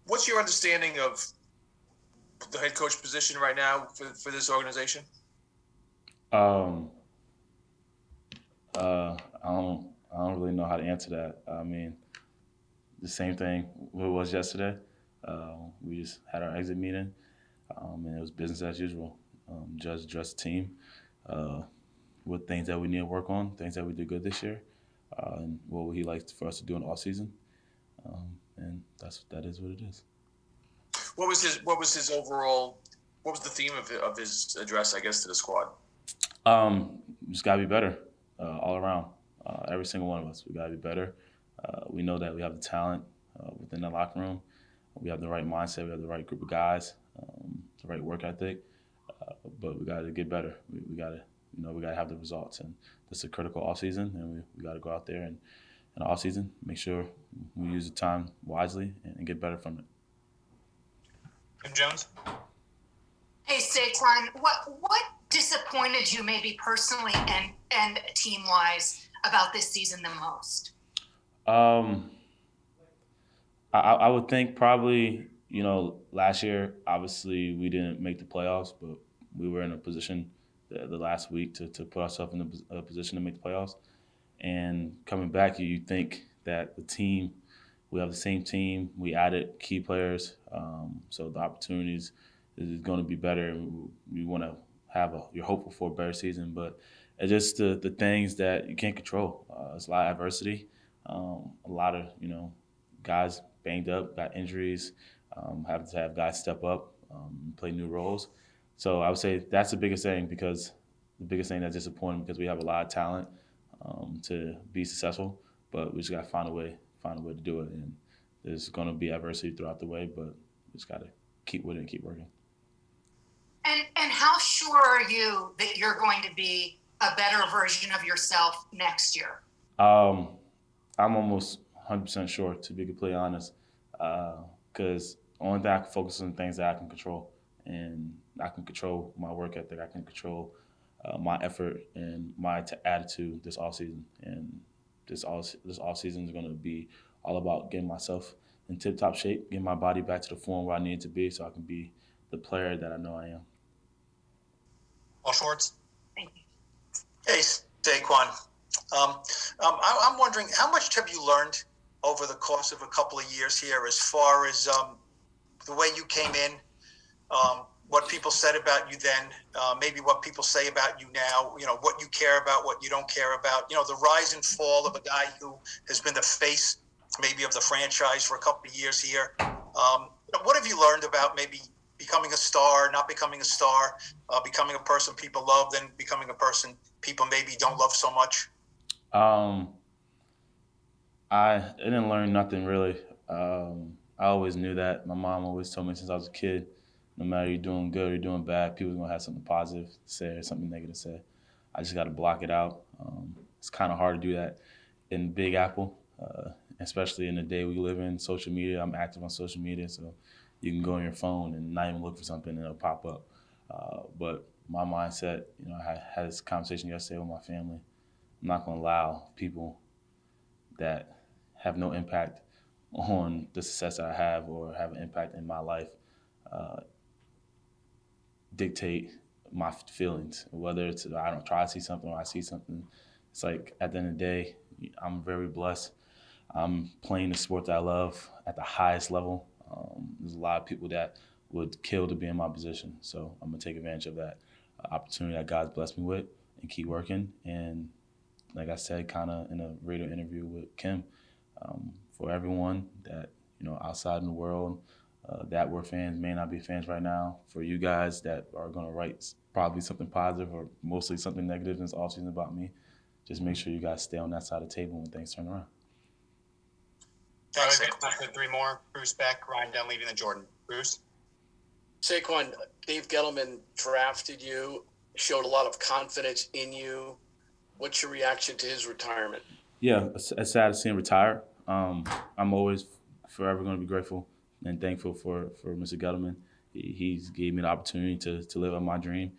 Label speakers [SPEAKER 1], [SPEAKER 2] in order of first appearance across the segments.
[SPEAKER 1] What's your understanding of the head coach position right now for this organization?
[SPEAKER 2] Um, I don't really know how to answer that. I mean, the same thing what it was yesterday. We just had our exit meeting, and it was business as usual. Judge addressed the team uh, with things that we need to work on, things that we did good this year, and what would he like for us to do in off season. And that is what it is.
[SPEAKER 1] What was his overall? What was the theme of his address? I guess to the squad.
[SPEAKER 2] Just gotta be better all around. Every single one of us, we gotta be better. We know that we have the talent within the locker room. We have the right mindset. We have the right group of guys, the right work ethic. But we got to get better. We got to, we got to have the results, and this is a critical off season, and we got to go out there and in the off season make sure we use the time wisely and get better from it.
[SPEAKER 1] Jim Jones.
[SPEAKER 3] Hey Saquon, what disappointed you maybe personally and team wise about this season the most?
[SPEAKER 2] I would think probably, last year, obviously we didn't make the playoffs, but we were in a position the last week to put ourselves in a position to make the playoffs. And coming back, you think that the team, we have the same team, we added key players, so the opportunities is going to be better. We want to you're hopeful for a better season, but it's just the things that you can't control. It's a lot of adversity, a lot of, guys banged up, got injuries, having to have guys step up, play new roles. So I would say that's the biggest thing, because the biggest thing that's disappointing, because we have a lot of talent to be successful, but we just got to find a way to do it. And there's going to be adversity throughout the way, but we just got to keep with it and keep working.
[SPEAKER 3] And how sure are you that you're going to be a better version of yourself next year?
[SPEAKER 2] I'm almost 100% sure, to be completely honest, because only thing I can focus on things that I can control, and I can control my work ethic. I can control my effort and my attitude this off season. And this off season is going to be all about getting myself in tip top shape, getting my body back to the form where I need it to be, so I can be the player that I know I am.
[SPEAKER 1] Paul Schwartz.
[SPEAKER 3] Thank you.
[SPEAKER 4] Hey, Saquon. I'm wondering, how much have you learned over the course of a couple of years here, as far as the way you came in, what people said about you then, maybe what people say about you now, what you care about, what you don't care about, the rise and fall of a guy who has been the face maybe of the franchise for a couple of years here. What have you learned about maybe becoming a star, not becoming a star, becoming a person people love, then becoming a person people maybe don't love so much?
[SPEAKER 2] I didn't learn nothing really. I always knew that. My mom always told me since I was a kid, no matter you're doing good or you're doing bad, people's gonna have something positive to say or something negative to say. I just got to block it out. It's kind of hard to do that in Big Apple, especially in the day we live in. Social media, I'm active on social media, so you can go on your phone and not even look for something and it'll pop up. But my mindset, I had this conversation yesterday with my family. I'm not going to allow people that have no impact on the success that I have or have an impact in my life dictate my feelings. Whether it's I don't try to see something or I see something, it's like at the end of the day, I'm very blessed. I'm playing the sport that I love at the highest level. There's a lot of people that would kill to be in my position, so I'm gonna take advantage of that opportunity that God's blessed me with and keep working. And like I said, kind of in a radio interview with Kim, for everyone that outside in the world that were fans may not be fans right now. For you guys that are gonna write probably something positive or mostly something negative in this offseason about me, just make sure you guys stay on that side of the table when things turn around.
[SPEAKER 1] Thanks. Three more. Bruce Beck, Ryan Dunleavy, and Jordan. Bruce.
[SPEAKER 5] Saquon, Dave Gettleman drafted you, showed a lot of confidence in you. What's your reaction to his retirement?
[SPEAKER 2] Yeah, it's sad to see him retire. I'm always forever going to be grateful and thankful for Mr. Gettleman. He's gave me the opportunity to live out my dream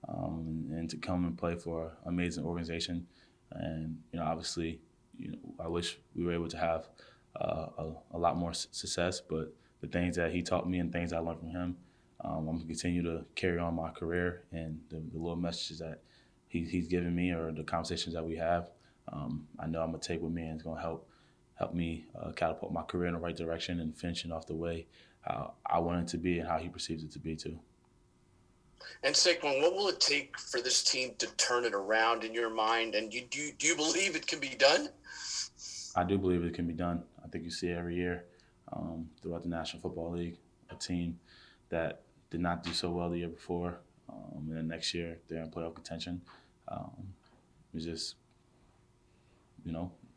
[SPEAKER 2] and to come and play for an amazing organization. And obviously, I wish we were able to have a lot more success, but the things that he taught me and things I learned from him. I'm going to continue to carry on my career and the little messages that he's given me or the conversations that we have. I know I'm going to take with me, and it's going to help me catapult my career in the right direction and finishing off the way how I want it to be and how he perceives it to be too.
[SPEAKER 5] And Saquon, what will it take for this team to turn it around in your mind? And do you believe it can be done?
[SPEAKER 2] I do believe it can be done. I think you see it every year throughout the National Football League, a team that did not do so well the year before, and then next year they're in playoff contention. It's just,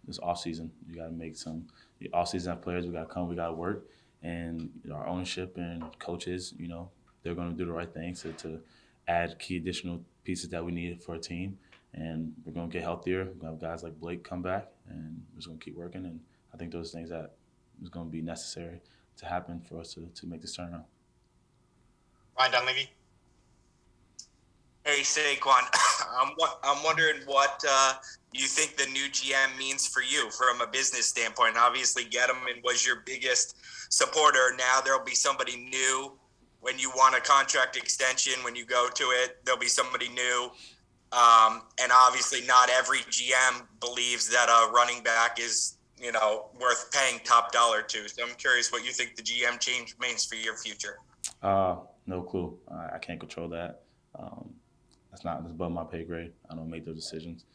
[SPEAKER 2] it's off season. You got to make some off season players. We got to come. We got to work, and our ownership and coaches, they're going to do the right things to add key additional pieces that we needed for a team. And we're going to get healthier. We're going to have guys like Blake come back, and we're just going to keep working. And I think those things that is going to be necessary to happen for us to make this turnaround.
[SPEAKER 6] Ryan Dunleavy.
[SPEAKER 7] Hey, Saquon. I'm wondering what you think the new GM means for you from a business standpoint. Obviously, Gettleman was your biggest supporter. Now there'll be somebody new. When you want a contract extension, when you go to it, there'll be somebody new. And obviously not every GM believes that a running back is, worth paying top dollar to. So I'm curious what you think the GM change means for your future.
[SPEAKER 2] No clue. I can't control that. That's above my pay grade. I don't make those decisions.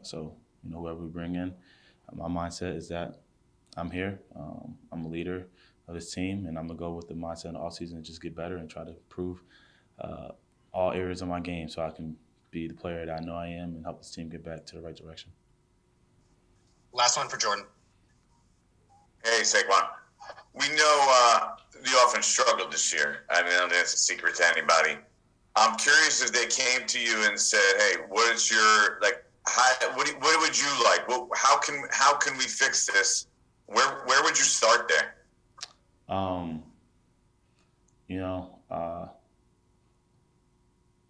[SPEAKER 2] So whoever we bring in, my mindset is that I'm here. I'm a leader of this team, and I'm going to go with the mindset in the offseason and just get better and try to improve all areas of my game so I can be the player that I know I am and help this team get back to the right direction.
[SPEAKER 6] Last one for Jordan.
[SPEAKER 8] Hey, Saquon. We know the offense struggled this year. I don't think it's a secret to anybody. I'm curious if they came to you and said, "Hey, what is your what would you like? How can we fix this? Where would you start there?"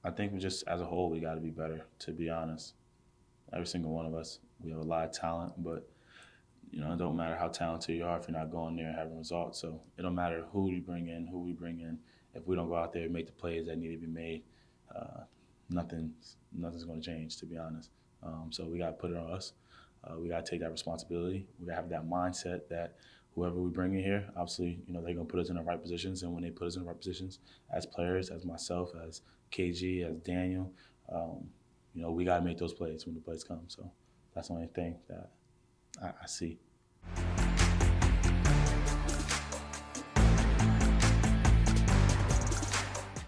[SPEAKER 2] I think we just, as a whole, we got to be better, to be honest. Every single one of us, we have a lot of talent, but, it don't matter how talented you are if you're not going there and having results. So it don't matter who we bring in. If we don't go out there and make the plays that need to be made, nothing's going to change, to be honest. So we got to put it on us. We got to take that responsibility. We got to have that mindset that whoever we bring in here, obviously, they're going to put us in the right positions. And when they put us in the right positions, as players, as myself, as KG, as Daniel, we got to make those plays when the plays come. So that's the only thing that I see.